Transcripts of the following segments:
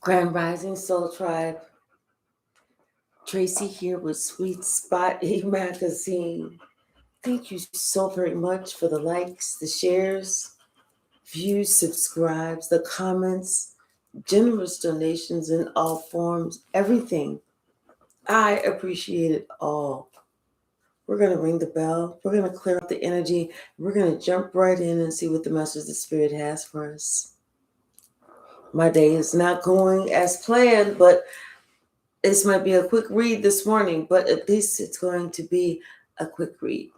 Grand Rising Soul Tribe. Tracy here with Sweet Spot magazine. Thank you so very much for the likes, the shares, views, subscribes, the comments, generous donations in all forms, everything. I appreciate it all. We're going to ring the bell. We're going to clear up the energy. We're going to jump right in and see what the message the Spirit has for us. My day is not going as planned, but this might be a quick read this morning, but at least it's going to be a quick read.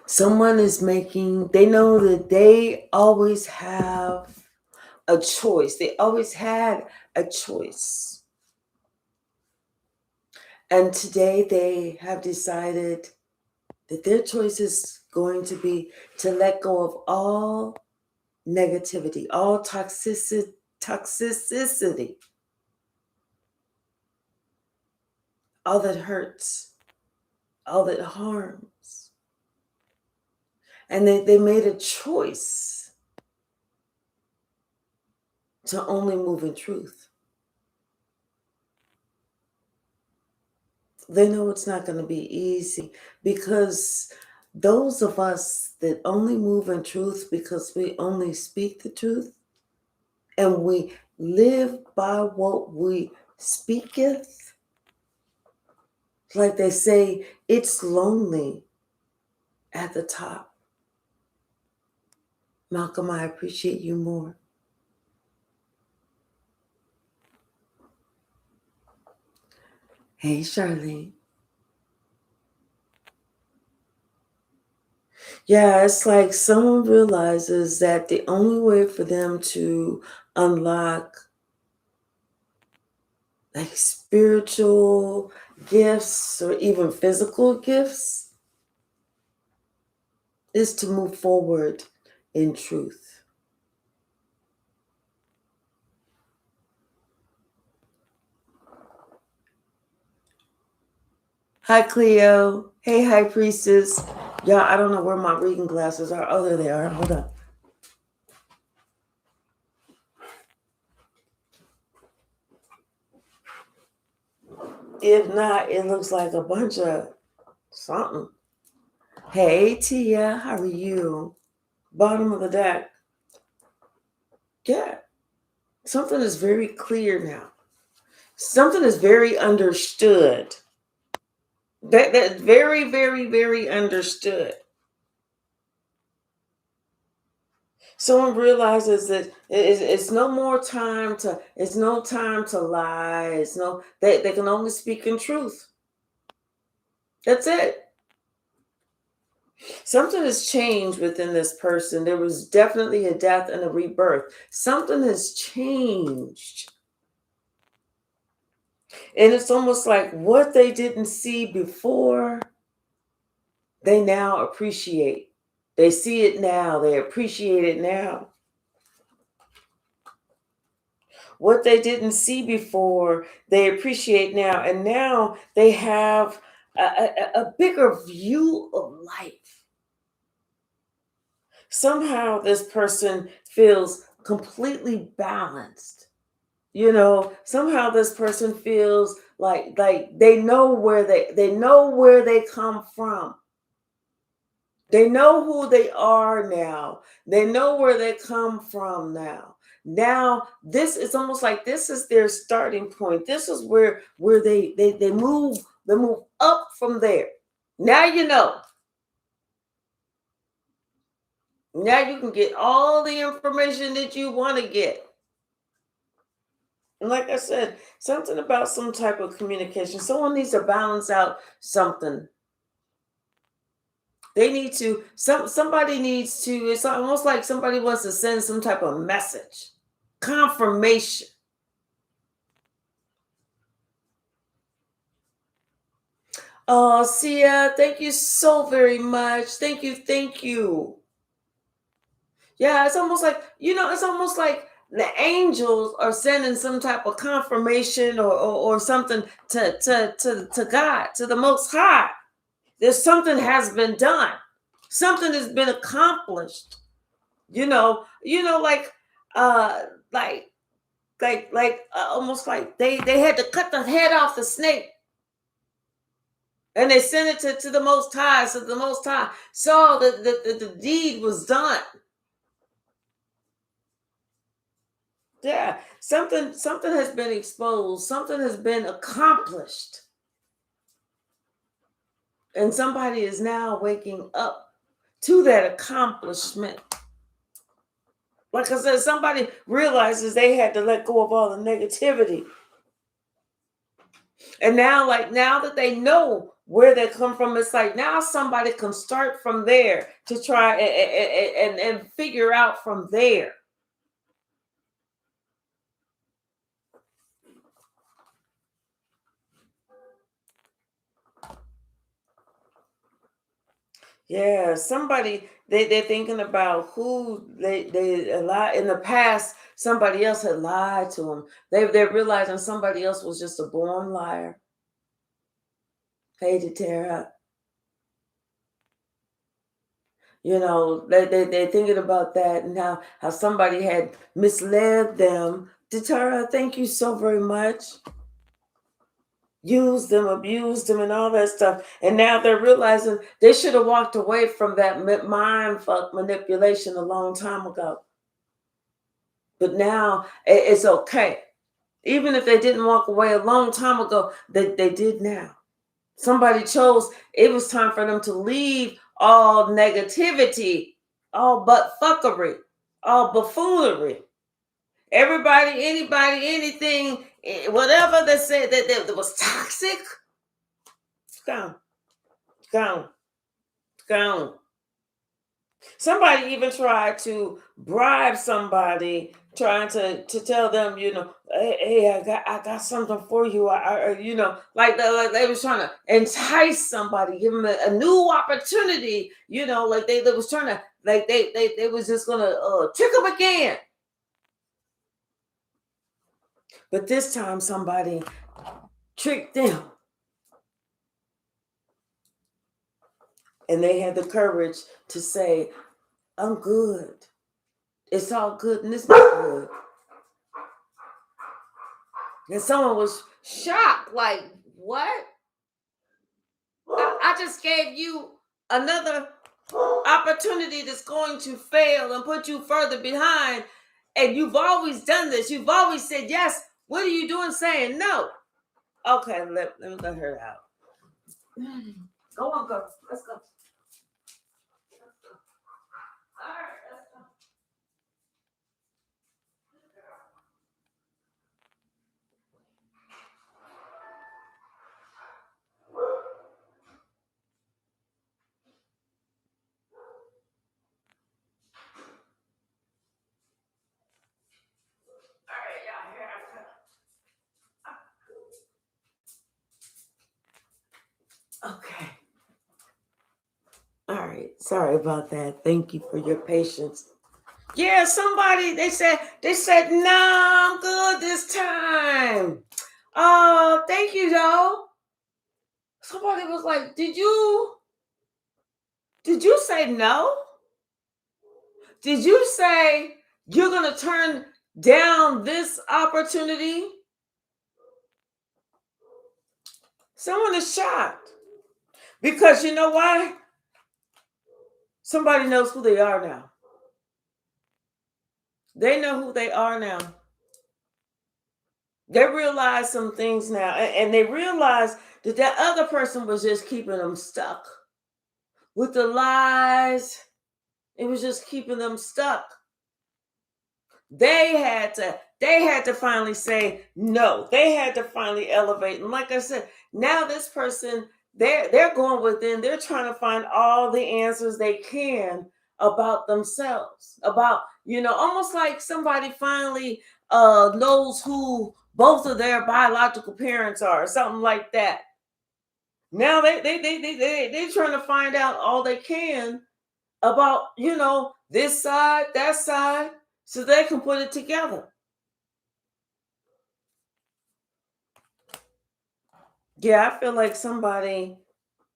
Someone is they know that they always have a choice. They always had a choice. And today they have decided that their choice is going to be to let go of all negativity, all toxicity, all that hurts, all that harms. And they made a choice to only move in truth. They know it's not going to be easy because those of us that only move in truth because we only speak the truth and we live by what we speaketh, like they say, it's lonely at the top. Malcolm, I appreciate you more. Hey, Charlene. Yeah, it's like someone realizes that the only way for them to unlock like spiritual gifts or even physical gifts is to move forward in truth. Hi, Cleo. Hey, High Priestess. Y'all, I don't know where my reading glasses are. Oh, there they are. Hold on. If not, it looks like a bunch of something. Hey, Tia, how are you? Bottom of the deck. Yeah, something is very clear now. Something is very understood. That's very, very, very understood. Someone realizes that it's no more time to. It's no time to lie. They can only speak in truth. That's it. Something has changed within this person. There was definitely a death and a rebirth. Something has changed. And it's almost like what they didn't see before, they now appreciate. They see it now. They appreciate it now. What they didn't see before, they appreciate now. And now they have a bigger view of life. Somehow this person feels completely balanced. Somehow this person feels like they know where they come from. They know who they are now. They know where they come from now. Now, it's almost like this is their starting point. This is where they move up from there. Now you know. Now you can get all the information that you want to get. And like I said, something about some type of communication. Someone needs to balance out something. They need to, somebody needs to, it's almost like somebody wants to send some type of message, confirmation. Oh, Sia, thank you so very much. Thank you. Yeah, it's almost like, the angels are sending some type of confirmation or something to God, to the Most High. There's something has been done. Something has been accomplished. Like almost like they had to cut the head off the snake, and they sent it to the Most High, so the Most High saw that the deed was done. Yeah, something has been exposed, something has been accomplished, and somebody is now waking up to that accomplishment. Like I said, somebody realizes they had to let go of all the negativity. And now that they know where they come from, it's like now somebody can start from there to try and figure out from there. Yeah, somebody they're thinking about who they lied in the past. Somebody else had lied to them. They're realizing somebody else was just a born liar. Hey, Tara. They're thinking about that and how somebody had misled them. Tara, thank you so very much. Used them, abused them, and all that stuff. And now they're realizing they should have walked away from that mind fuck manipulation a long time ago. But now it's okay. Even if they didn't walk away a long time ago, they did now. Somebody chose, it was time for them to leave all negativity, all but fuckery, all buffoonery. Everybody, anybody, anything, whatever they said that was toxic, gone. Somebody even tried to bribe somebody, trying to tell them, hey, I got something for you. Like they was trying to entice somebody, give them a new opportunity. Like they was trying to, like they was just gonna trick them again. But this time somebody tricked them, and they had the courage to say, "I'm good. It's all good in this neighborhood." And someone was shocked, like, what? I just gave you another opportunity that's going to fail and put you further behind. And you've always done this. You've always said yes. What are you doing saying no? Okay, let me let her out. Go on, go. Let's go. All right, let's go. All right, y'all, here I come. Okay. All right. Sorry about that. Thank you for your patience. Yeah, somebody they said no, I'm good this time. Oh, thank you, though. Somebody was like, did you say no? Did you say you're gonna turn down this opportunity? Someone is shocked. Because you know why? Somebody knows who they are now. They know who they are now. They realize some things now, and they realize that other person was just keeping them stuck with the lies. It was just keeping them stuck. They had to finally say no. They had to finally elevate. And like I said, now this person, they're going within, they're trying to find all the answers they can about themselves. About, almost like somebody finally knows who both of their biological parents are, or something like that. Now they're trying to find out all they can about, this side, that side. so they can put it together. Yeah, I feel like somebody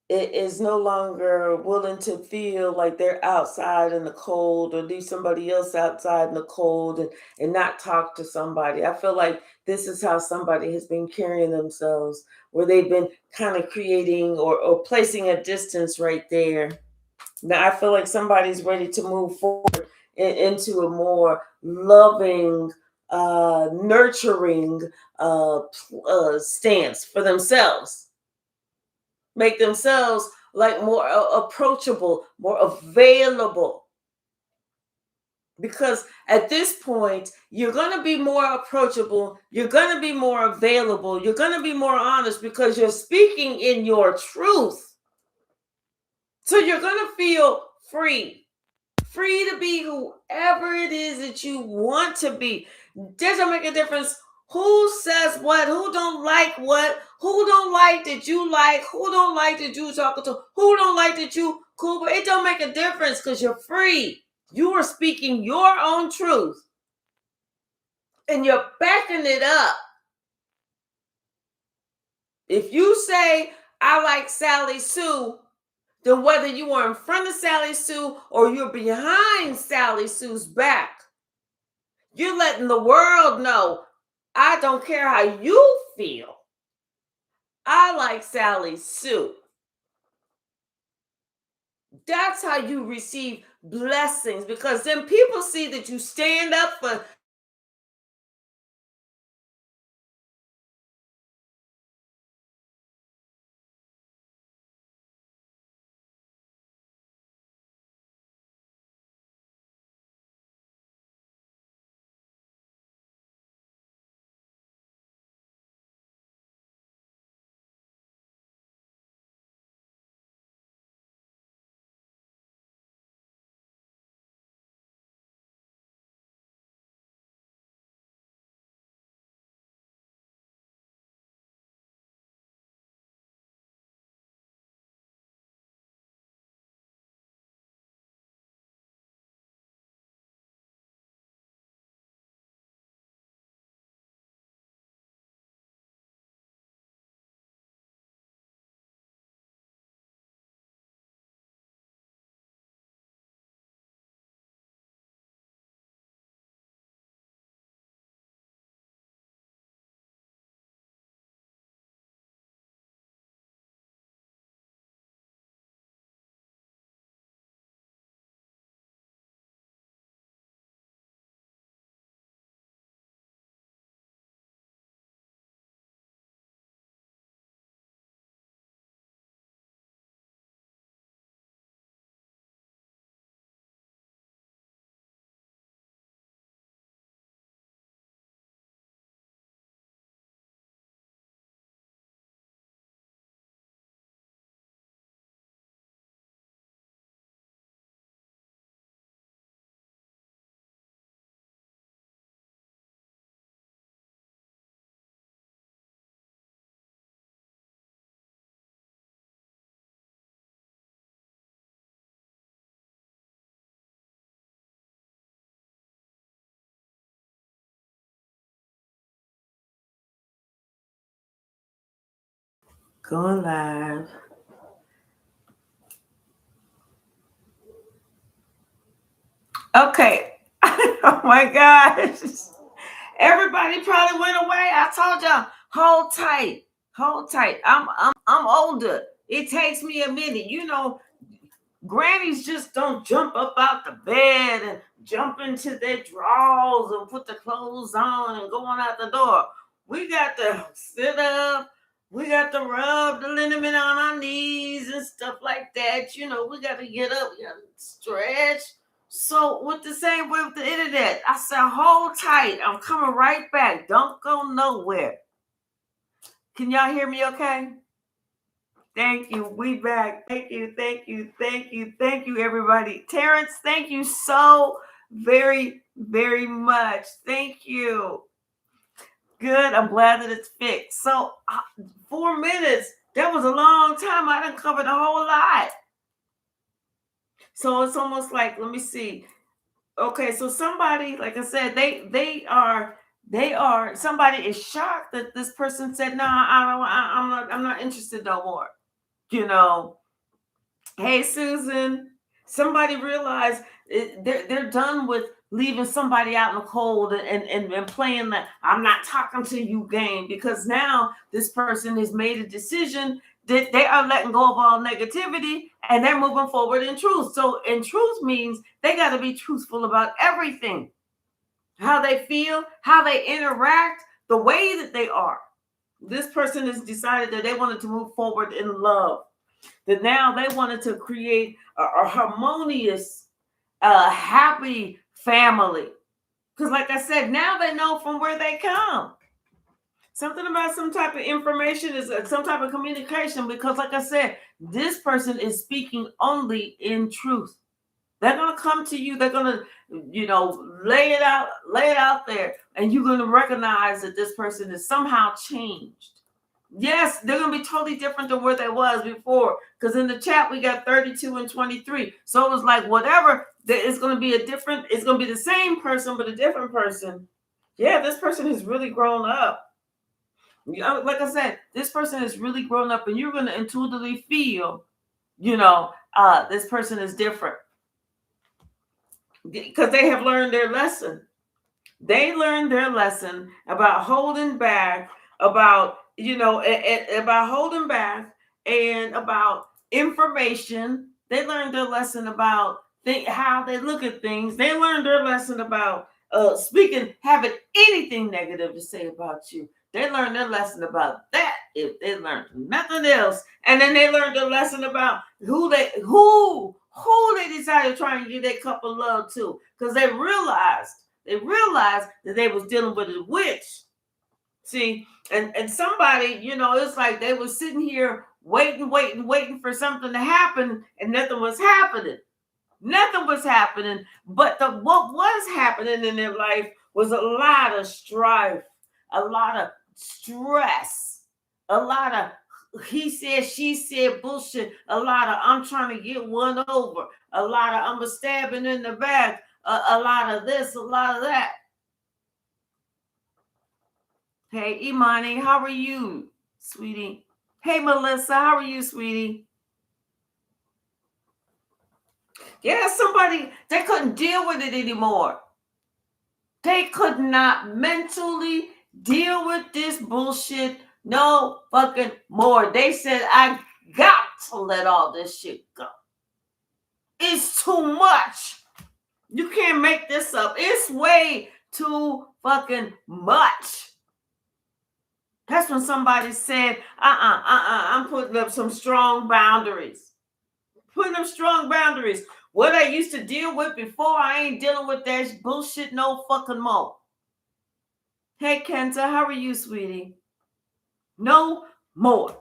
is no longer willing to feel like they're outside in the cold or leave somebody else outside in the cold and not talk to somebody. I feel like this is how somebody has been carrying themselves, where they've been kind of creating or placing a distance right there. Now I feel like somebody's ready to move forward into a more loving, nurturing stance for themselves. Make themselves like more approachable, more available. Because at this point, you're going to be more approachable, you're going to be more available, you're going to be more honest because you're speaking in your truth. So you're going to feel free to be whoever it is that you want to be. Doesn't make a difference who says what, who don't like what, who don't like that you like, who don't like that you talking to, who don't like that you cool, but it don't make a difference because you're free. You are speaking your own truth and you're backing it up. If you say, I like Sally Sue, then whether you are in front of Sally Sue or you're behind Sally Sue's back, you're letting the world know, I don't care how you feel. I like Sally Sue. That's how you receive blessings, because then people see that you stand up for going live. Okay. Oh my gosh. Everybody probably went away. I told y'all, hold tight. Hold tight. I'm older. It takes me a minute. You know, grannies just don't jump up out the bed and jump into their drawers and put the clothes on and go on out the door. We got to sit up. We got to rub the liniment on our knees and stuff like that. You know, we got to get up. We got to stretch. So with the same way with the internet, I said, hold tight. I'm coming right back. Don't go nowhere. Can y'all hear me okay? Thank you. We back. Thank you. Thank you. Thank you. Thank you, everybody. Terrence, thank you so very, very much. Thank you. Good. I'm glad that it's fixed. So 4 minutes. That was a long time. I didn't cover the whole lot. So it's almost like, let me see. Okay, so somebody, like I said, they are somebody is shocked that this person said, "No, I'm not interested no more." You know, hey Susan, somebody realized they're done with leaving somebody out in the cold and playing the "I'm not talking to you" game, because now this person has made a decision that they are letting go of all negativity and they're moving forward in truth. So in truth means they got to be truthful about everything, how they feel, how they interact, the way that they are. This person has decided that they wanted to move forward in love, that now they wanted to create a harmonious, happy family. Because, like I said, now they know from where they come. Something about some type of information is some type of communication. Because, like I said, this person is speaking only in truth. They're gonna come to you. They're gonna, lay it out there, and you're gonna recognize that this person is somehow changed. Yes, they're gonna be totally different than where they was before. Because in the chat we got 32 and 23. So it was like whatever. It's gonna be a different. It's gonna be the same person, but a different person. Yeah, this person has really grown up. Like I said, this person has really grown up, and you're gonna intuitively feel, this person is different because they have learned their lesson. They learned their lesson about holding back, about about holding back, and about information. They learned their lesson about how they look at things. They learned their lesson about speaking, having anything negative to say about you. They learned their lesson about that if they learned nothing else. And then they learned their lesson about who they decided to try and give that cup of love to, because they realized that they was dealing with a witch. See, and somebody, it's like they was sitting here waiting for something to happen, and nothing was happening. Nothing was happening, but what was happening in their life was a lot of strife, a lot of stress, a lot of he said, she said bullshit, a lot of I'm trying to get one over, a lot of I'm stabbing in the back, a lot of this, a lot of that. Hey, Imani, how are you, sweetie? Hey, Melissa, how are you, sweetie? Yeah, somebody, they couldn't deal with it anymore. They could not mentally deal with this bullshit no fucking more. They said, I got to let all this shit go. It's too much. You can't make this up. It's way too fucking much. That's when somebody said, I'm putting up some strong boundaries. Putting up strong boundaries. What I used to deal with before, I ain't dealing with that bullshit no fucking more. Hey, Kenta, how are you, sweetie? No more.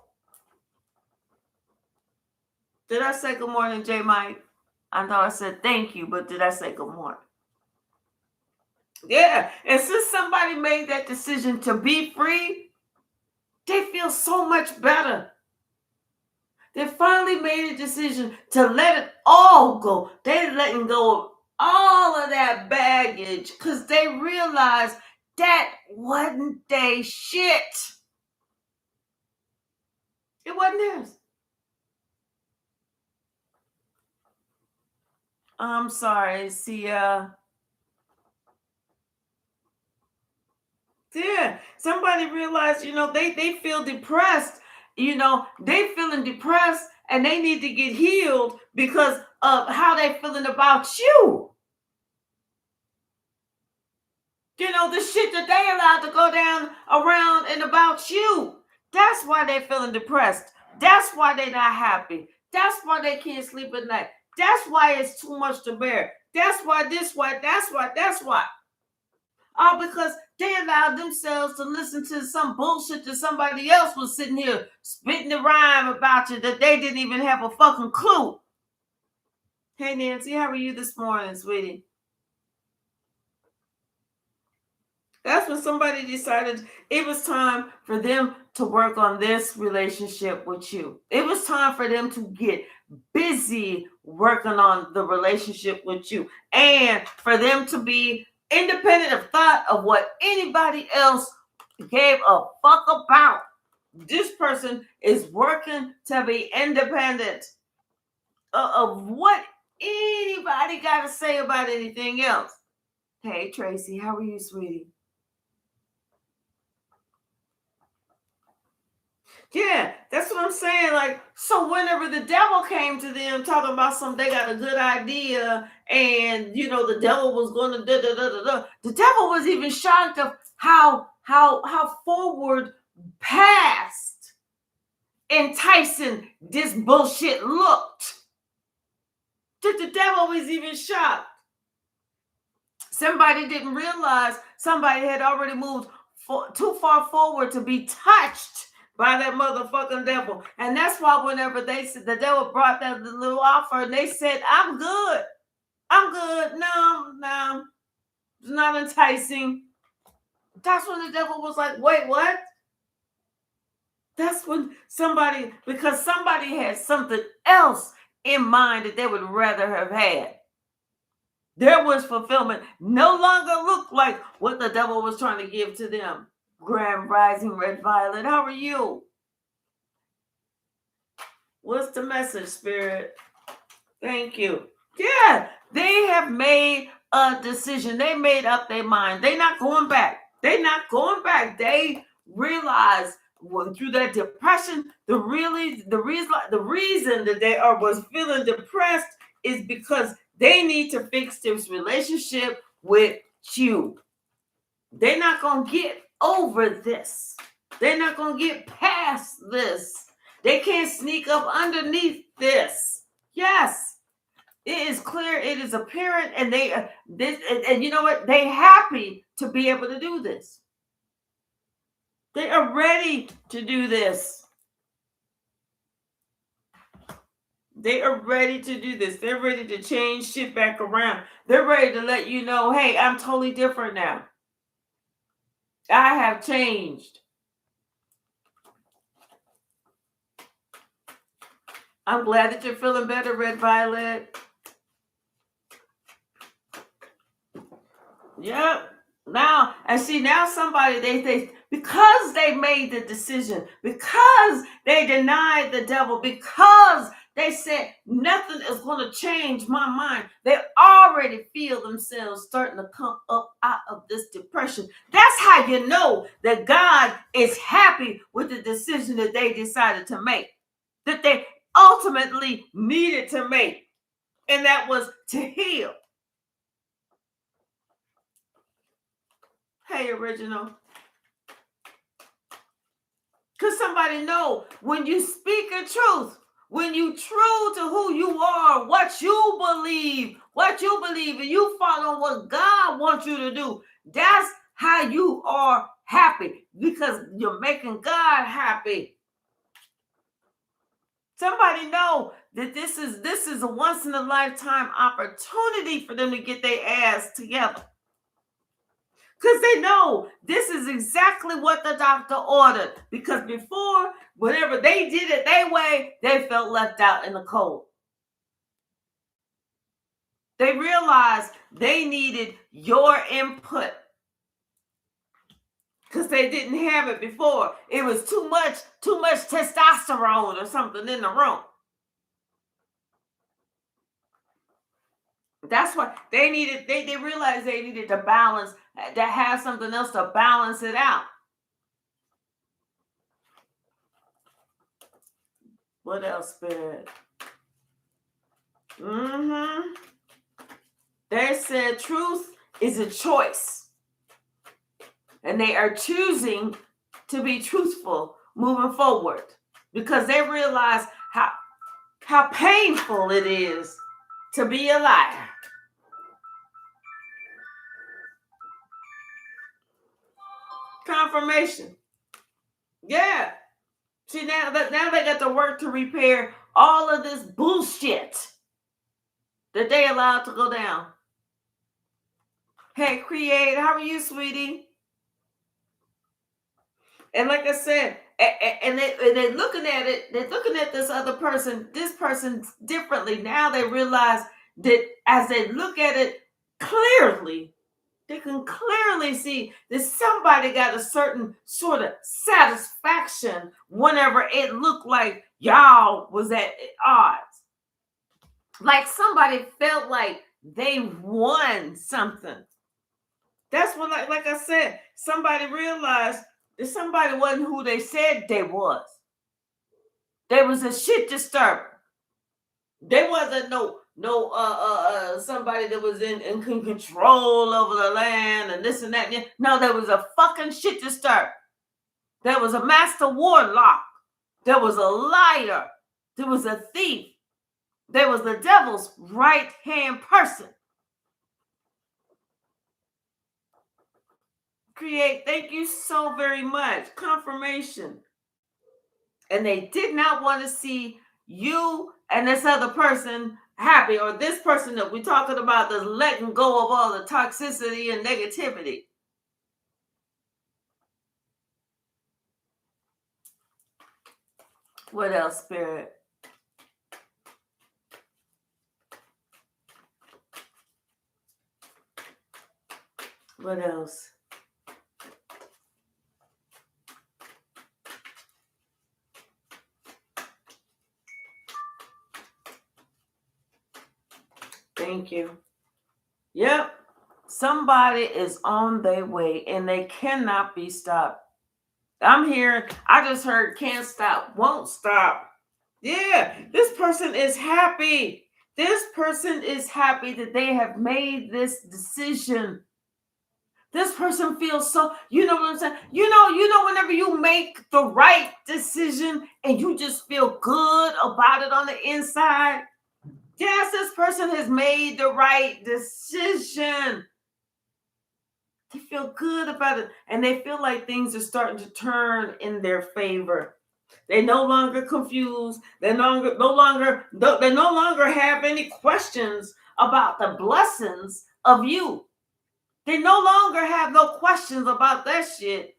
Did I say good morning, J Mike? I know I said thank you, but did I say good morning? Yeah, and since somebody made that decision to be free, they feel so much better. They finally made a decision to let it all go. They're letting go of all of that baggage because they realized that wasn't their shit. It wasn't theirs. I'm sorry, Sia. Yeah, somebody realized, they feel depressed. They feeling depressed and they need to get healed because of how they feeling about you. The shit that they allowed to go down around and about you. That's why they feeling depressed. That's why they not happy. That's why they can't sleep at night. That's why it's too much to bear. That's why that's why. All because they allowed themselves to listen to some bullshit that somebody else was sitting here spitting the rhyme about you that they didn't even have a fucking clue. Hey, Nancy, how are you this morning, sweetie? That's when somebody decided it was time for them to work on this relationship with you. It was time for them to get busy working on the relationship with you, and for them to be independent of thought of what anybody else gave a fuck about. This person is working to be independent of what anybody got to say about anything else. Hey, Tracy, how are you, sweetie? Yeah, that's what I'm saying. Like, so whenever the devil came to them talking about they got a good idea, and the devil was going to the devil was even shocked of how forward past enticing this bullshit looked. The devil was even shocked. Somebody didn't realize somebody had already moved too far forward to be touched by that motherfucking devil. And that's why whenever they said the devil brought that little offer, and they said, I'm good. No, it's not enticing. That's when the devil was like, wait, what? That's when because somebody had something else in mind that they would rather have had. There was fulfillment. No longer looked like what the devil was trying to give to them. Grand Rising Red Violet, how are you? What's the message, Spirit? Thank you. Yeah, they have made a decision. They made up their mind. They're not going back. They realize through that depression, the reason that they was feeling depressed is because they need to fix this relationship with you. They're not going to get over this. They're not going to get past this. They can't sneak up underneath this. Yes, it is clear. It is apparent. And and you know what? They're happy to be able to do this. They are ready to do this. They are ready to do this. They're ready to change shit back around. They're ready to let you know, hey, I'm totally different now. I have changed. I'm glad that you're feeling better, Red Violet. Yep. Now somebody, they because they made the decision, because they denied the devil, because they said nothing is going to change my mind, they already feel themselves starting to come up out of this depression. That's how you know that God is happy with the decision that they decided to make, that they ultimately needed to make, and that was to heal. Hey, Original. Because somebody know when you speak a truth, when you true to who you are, what you believe, and you follow what God wants you to do, that's how you are happy, because you're making God happy. Somebody know that this is a once in a lifetime opportunity for them to get their ass together. Because they know this is exactly what the doctor ordered. Because before, whenever they did it their way, they felt left out in the cold. They realized they needed your input. Because they didn't have it before. It was too much testosterone or something in the room. That's what they needed. They realized they needed to balance, to have something else to balance it out. What else, Spirit? They said truth is a choice. And they are choosing to be truthful moving forward, because they realize how painful it is to be a liar. Confirmation. Yeah. See, now they got to work to repair all of this bullshit that they allowed to go down. Hey, Create, how are you, sweetie? And like I said, And they're looking at it, they're looking at this other person, this person differently. Now they realize that as they look at it clearly, they can clearly see that somebody got a certain sort of satisfaction whenever it looked like y'all was at odds. Like somebody felt like they won something. That's what, like I said, somebody realized that somebody wasn't who they said they was. There was a shit disturber. There wasn't somebody that was in control over the land and this and that. No, there was a fucking shit disturber. There was a master warlock. There was a liar. There was a thief. There was the devil's right-hand person. Create, thank you so very much. Confirmation. And they did not want to see you and this other person happy, or this person that we're talking about that's letting go of all the toxicity and negativity. What else, Spirit? What else? Thank you. Yep. Somebody is on their way and they cannot be stopped. I'm here. I just heard can't stop, won't stop. Yeah, this person is happy. This person is happy that they have made this decision. This person feels so, you know what I'm saying? You know, whenever you make the right decision and you just feel good about it on the inside. Yes, this person has made the right decision. They feel good about it, and they feel like things are starting to turn in their favor. They're no longer confused. They no longer have any questions about the blessings of you. They no longer have no questions about that shit.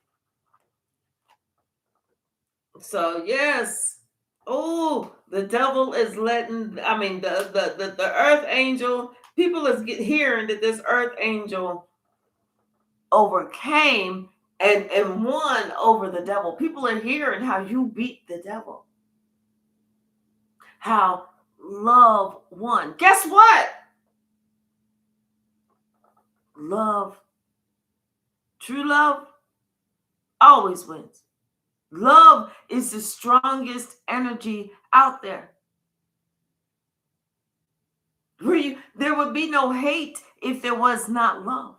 So yes. Oh, the devil is letting, I mean, the earth angel, people is hearing that this earth angel overcame and won over the devil. People are hearing how you beat the devil. How love won. Guess what? Love, true love, always wins. Love is the strongest energy out there. There would be no hate if there was not love.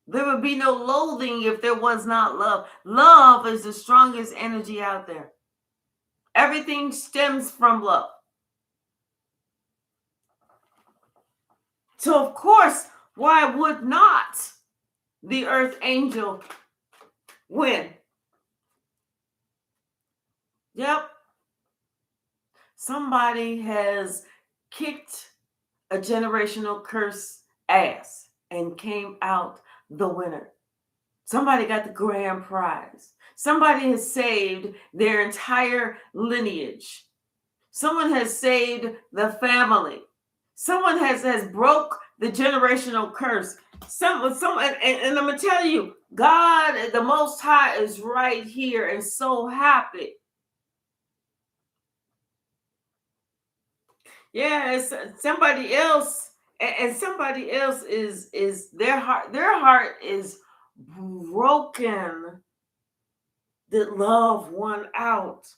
There would be no loathing if there was not love. Love is the strongest energy out there. Everything stems from love. So, of course, why would not the earth angel win? Yep. Somebody has kicked a generational curse ass and came out the winner. Somebody got the grand prize. Somebody has saved their entire lineage. Someone has saved the family. Someone has broke the generational curse. Someone, and I'm gonna tell you, God, the Most High, is right here and so happy. Yeah, it's somebody else, and somebody else is their heart. Their heart is broken that love won out.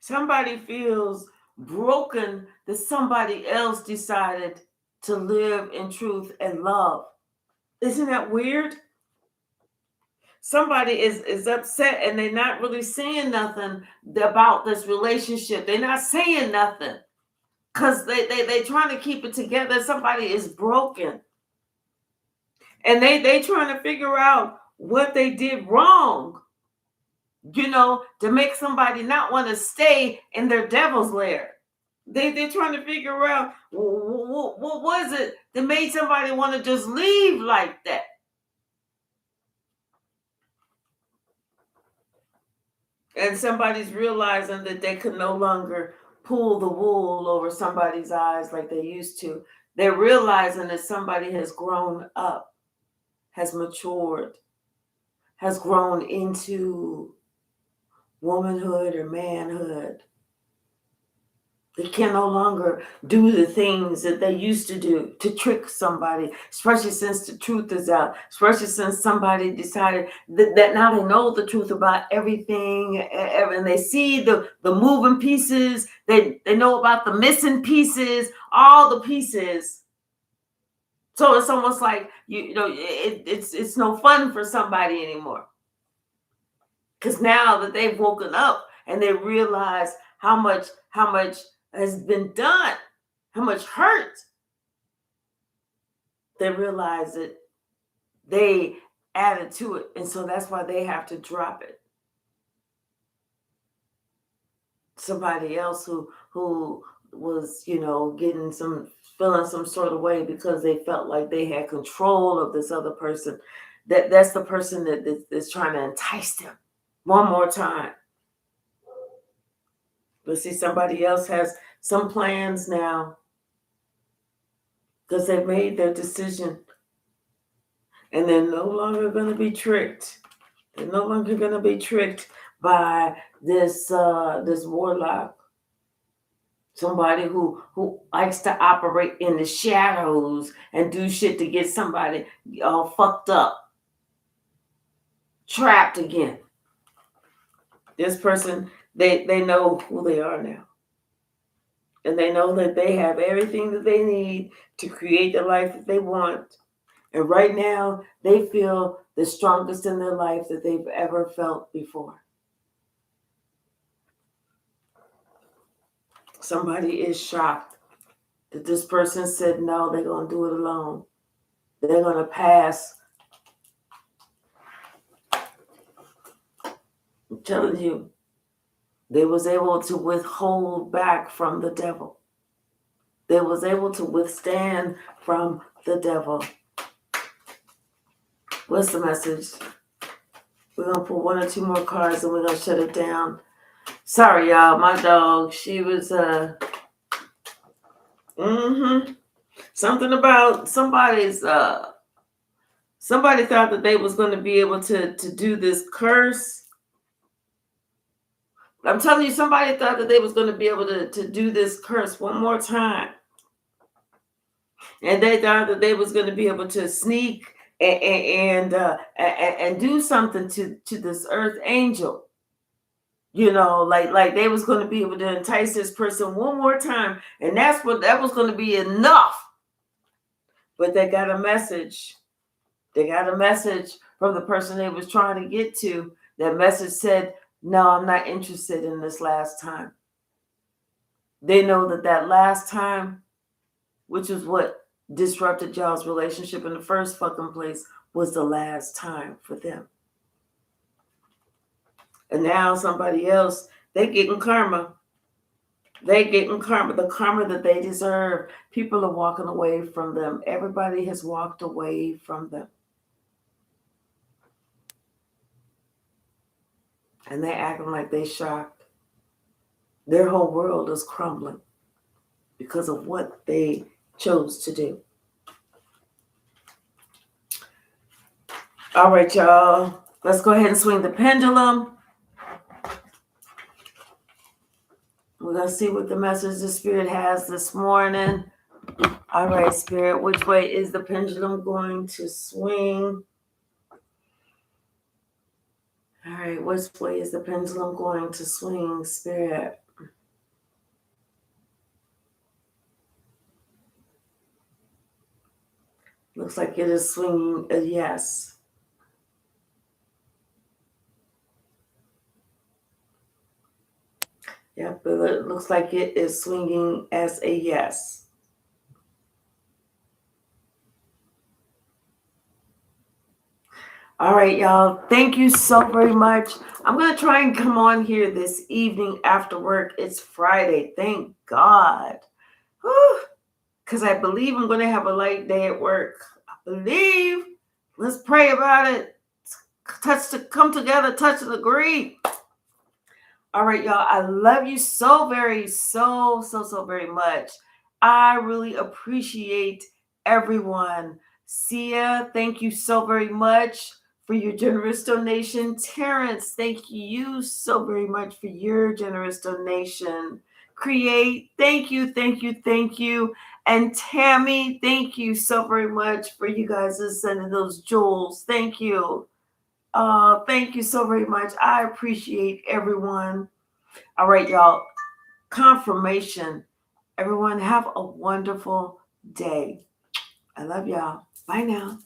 Somebody feels broken that somebody else decided to live in truth and love. Isn't that weird? Somebody is upset and they're not really saying nothing about this relationship. They're not saying nothing because they trying to keep it together. Somebody is broken. And they trying to figure out what they did wrong, to make somebody not want to stay in their devil's lair. They're trying to figure out what was it that made somebody want to just leave like that. And somebody's realizing that they can no longer pull the wool over somebody's eyes like they used to. They're realizing that somebody has grown up, has matured, has grown into womanhood or manhood. They can no longer do the things that they used to do to trick somebody, especially since the truth is out, especially since somebody decided that now they know the truth about everything, and they see the moving pieces, they know about the missing pieces, all the pieces. So it's almost like, it's no fun for somebody anymore. Because now that they've woken up and they realize how much has been done, how much hurt, they realize that they added to it. And so that's why they have to drop it. Somebody else who was, feeling some sort of way because they felt like they had control of this other person. That's the person that's trying to entice them one more time. But see, somebody else has some plans now because they've made their decision, and they're no longer going to be tricked. They're no longer going to be tricked by this warlock. Somebody who likes to operate in the shadows and do shit to get somebody all fucked up, trapped again. This person, they know who they are now. And they know that they have everything that they need to create the life that they want. And right now, they feel the strongest in their life that they've ever felt before. Somebody is shocked that this person said no, they're going to do it alone. They're going to pass. I'm telling you, they was able to withhold back from the devil. They was able to withstand from the devil. What's the message? We're going to pull one or two more cards and we're going to shut it down. Sorry, y'all. My dog, she was, something about somebody's, somebody thought that they was going to be able to do this curse. I'm telling you, somebody thought that they was going to be able to do this curse one more time. And they thought that they was going to be able to sneak and do something to this earth angel. Like they was going to be able to entice this person one more time. And that was going to be enough. But they got a message. They got a message from the person they was trying to get to. That message said, no, I'm not interested in this last time. They know that last time, which is what disrupted y'all's relationship in the first fucking place, was the last time for them. And now somebody else, they getting karma. They getting karma, the karma that they deserve. People are walking away from them. Everybody has walked away from them. And they acting like they shocked. Their whole world is crumbling because of what they chose to do. All right, y'all. Let's go ahead and swing the pendulum. We're going to see what the message the Spirit has this morning. All right, Spirit, which way is the pendulum going to swing? All right, which way is the pendulum going to swing, Spirit? Looks like it is swinging a yes. Yep, it looks like it is swinging as a yes. All right, y'all. Thank you so very much. I'm going to try and come on here this evening after work. It's Friday. Thank God. Because I believe I'm going to have a light day at work. I believe. Let's pray about it. Come together, touch and agree. All right, y'all. I love you so very much. I really appreciate everyone. Sia, thank you so very much for your generous donation. Terrence, thank you so very much for your generous donation. Create, thank you. And Tammy, thank you so very much for you guys sending those jewels. Thank you. Thank you so very much. I appreciate everyone. All right, y'all. Confirmation. Everyone have a wonderful day. I love y'all. Bye now.